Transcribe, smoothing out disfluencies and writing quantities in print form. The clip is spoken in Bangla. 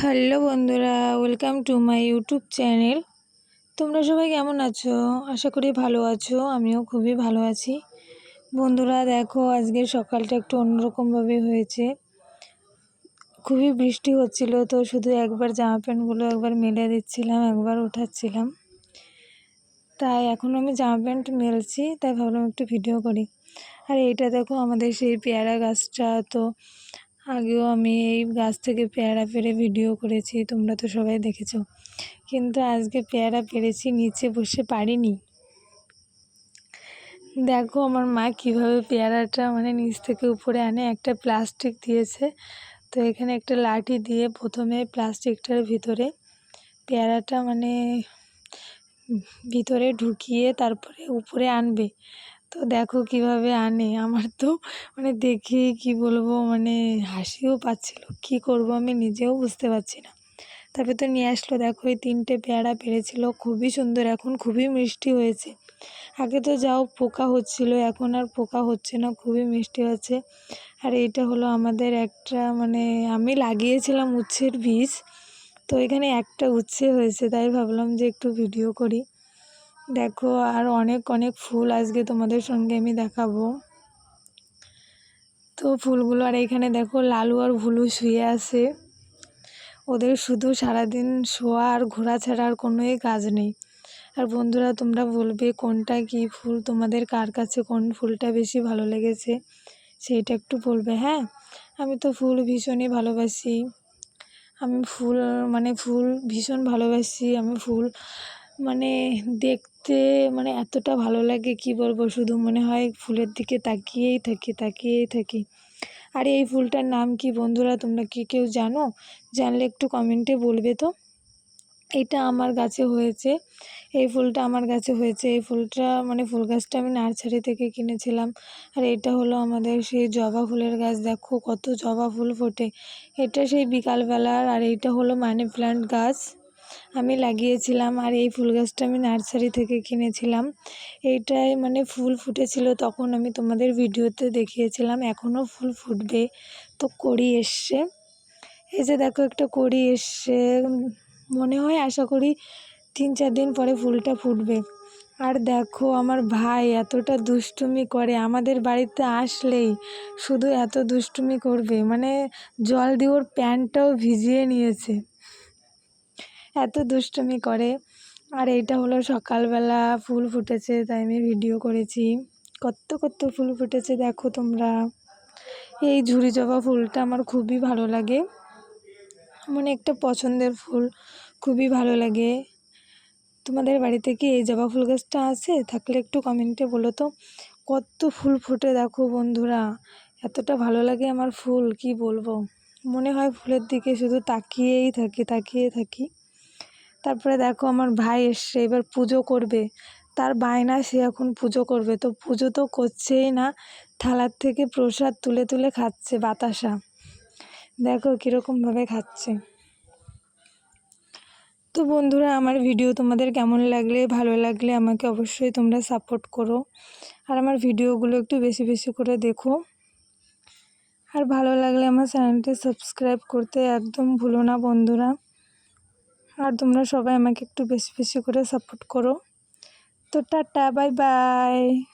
হ্যালো বন্ধুরা, welcome to my YouTube channel. তোমরা সবাই কেমন আছো? আশা করি ভালো আছো। আমিও খুবই ভালো আছি। বন্ধুরা দেখো, আজকের সকালটা একটু অন্যরকমভাবে হয়েছে। খুবই বৃষ্টি হচ্ছিল, তো শুধু একবার জামা প্যান্টগুলো একবার মেলে দিচ্ছিলাম, একবার উঠাচ্ছিলাম। তাই এখন আমি জামা প্যান্ট মেলছি, তাই ভাবলাম একটু ভিডিও করি। আর এইটা দেখো, আমাদের সেই পেয়ারা গাছটা। তো আগেও আমি এই গাছ থেকে পেয়ারা পেড়ে ভিডিও করেছি, তোমরা তো সবাই দেখেছো। কিন্তু আজকে পেয়ারা পেরেছি, নিচে বসে পারিনি। দেখো আমার মা কিভাবে পেয়ারাটা নিচ থেকে উপরে আনে। একটা প্লাস্টিক দিয়েছে, তো এখানে একটা লাঠি দিয়ে প্রথমে প্লাস্টিকটার ভিতরে পেয়ারাটা ভিতরে ঢুকিয়ে তারপরে উপরে আনবে। তো দেখো কিভাবে আনে। আমার তো দেখি কি বলবো, হাসিও পাচ্ছিল। কি করব আমি নিজেও বুঝতে পারছি না। তারপরে তো নিয়ে আসলো। দেখো এই 3টে পেয়ারা পেরেছিল, খুবই সুন্দর, এখন খুবই মিষ্টি হয়েছে। আগে তো যাও পোকা হচ্ছিল, এখন আর পোকা হচ্ছে না, খুবই মিষ্টি হচ্ছে। আর এইটা হলো আমাদের একটা আমি লাগিয়েছিলাম উচ্ছের বীজ। তো এখানে একটা উচ্ছে হয়েছে, তাই ভাবলাম যে একটু ভিডিও করি। দেখো আর অনেক অনেক ফুল আজকে তোমাদের সঙ্গে আমি দেখাবো। তো ফুলগুলো, আর এখানে দেখো লালু আর ভুলু শুয়ে আছে। ওদের শুধু সারাদিন শোয়া আর ঘোরা ছাড়া আর কোনোই কাজ নেই। আর বন্ধুরা, তোমরা বলবে কোনটা কি ফুল, তোমাদের কার কাছে কোন ফুলটা বেশি ভালো লেগেছে সেইটা একটু বলবে। হ্যাঁ, আমি তো ফুল ভীষণই ভালোবাসি। আমি ফুল ভীষণ ভালোবাসি। আমি ফুল দেখতে এতটা ভালো লাগে, কি বলবো, শুধু মনে হয় ফুলের দিকে তাকিয়েই থাকি। আর এই ফুলটার নাম কি বন্ধুরা, তোমরা কি কেউ জানো? জানলে একটু কমেন্টে বলবে তো। এটা আমার গাছে হয়েছে, এই ফুলটা আমার গাছে হয়েছে। এই ফুলটা ফুল গাছটা আমি নার্সারি থেকে কিনেছিলাম। আর এটা হলো আমাদের সেই জবা ফুলের গাছ। দেখো কত জবা ফুল ফোটে। এটা সেই বিকালবেলার। আর এইটা হলো মানি প্ল্যান্ট গাছ, আমি লাগিয়েছিলাম। আর এই ফুল গাছটা আমি নার্সারি থেকে কিনেছিলাম। এইটায় ফুল ফুটেছিল, তখন আমি তোমাদের ভিডিওতে দেখিয়েছিলাম। এখনও ফুল ফুটবে। তো কড়ি এসছে, এই যে দেখো একটা কড়ি এসছে। মনে হয়, আশা করি 3-4 দিন পরে ফুলটা ফুটবে। আর দেখো আমার ভাই এতটা দুষ্টুমি করে, আমাদের বাড়িতে আসলেই শুধু এত দুষ্টুমি করবে, জল দিয়ে ওর প্যান্টটাও ভিজিয়ে নিয়েছে, এত দুষ্টুমি করে। আর এইটা হলো সকালবেলা ফুল ফুটেছে, তাই আমি ভিডিও করেছি। কত কত ফুল ফুটেছে দেখো তোমরা। এই ঝুরি জবা ফুলটা আমার খুবই ভালো লাগে, একটা পছন্দের ফুল, খুবই ভালো লাগে। তোমাদের বাড়িতে কি এই জবা ফুল গাছটা আছে? থাকলে একটু কমেন্টে বলো তো। কত ফুল ফুটে দেখো বন্ধুরা, এতটা ভালো লাগে আমার ফুল, কি বলবো। মনে হয় ফুলের দিকে শুধু তাকিয়ে থাকি। তারপরে দেখো আমার ভাই এসছে, এবার পুজো করবে। তার বায়না, সে এখন পুজো করবে। তো পুজো তো করছেই না, থালার থেকে প্রসাদ তুলে তুলে খাচ্ছে, বাতাসা। দেখো কীরকমভাবে খাচ্ছে। তো বন্ধুরা, আমার ভিডিও তোমাদের কেমন লাগলে, ভালো লাগলে আমাকে অবশ্যই তোমরা সাপোর্ট করো। আর আমার ভিডিওগুলো একটু বেশি বেশি করে দেখো। আর ভালো লাগলে আমার চ্যানেলটি সাবস্ক্রাইব করতে একদম ভুলো না বন্ধুরা। আর তোমরা সবাই আমাকে একটু বেশি বেশি করে সাপোর্ট করো। তো টাটা, বাই বাই।